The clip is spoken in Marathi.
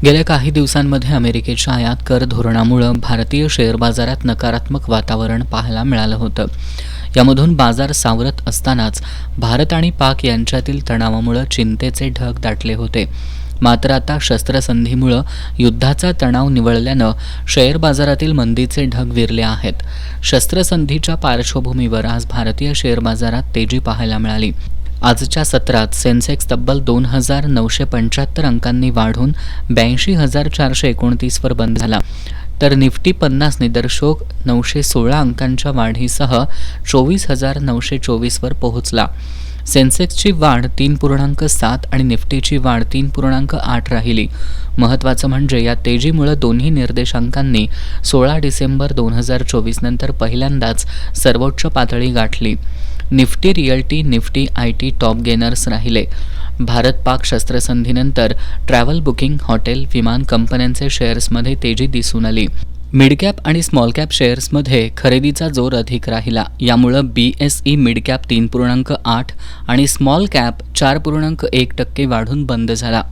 गेल्या काही दिवसांमध्ये अमेरिकेच्या आयात कर धोरणामुळे भारतीय शेअर बाजारात नकारात्मक वातावरण पाहायला मिळालं होतं. यामधून बाजार सावरत असतानाच भारत आणि पाक यांच्यातील तणावामुळे चिंतेचे ढग दाटले होते. मात्र आता शस्त्रसंधीमुळे युद्धाचा तणाव निवळल्यानं शेअर बाजारातील मंदीचे ढग विरले आहेत. शस्त्रसंधीच्या पार्श्वभूमीवर आज भारतीय शेअर बाजारात तेजी पाहायला मिळाली. आजच्या सत्रात सेन्सेक्स तब्बल 2,975 अंकांनी वाढून 82,429 वर बंद झाला, तर निफ्टी 50 निदर्शक 916 अंकांच्या वाढीसह 24,924 वर पोहोचला. सेन्सेक्सची वाढ 3.7 आणि निफ्टीची वाढ 3.8 राहिली. महत्त्वाचं म्हणजे या तेजीमुळे दोन्ही निर्देशांकांनी 16 डिसेंबर 2024 नंतर पहिल्यांदाच सर्वोच्च पातळी गाठली. Nifty realty, Nifty IT top gainers राहिले. Bharat Pak शस्त्रसंधीनंतर travel booking, hotel, विमान कंपन्यांचे शेअर्समध्ये तेजी दिसून आली. मिड कॅप आणि स्मॉल कॅप शेअर्समध्ये खरेदीचा जोर अधिक राहिला. यामुळं BSE मिड कॅप 3.8 आणि स्मॉल कॅप 4.1% वाढून बंद झाला.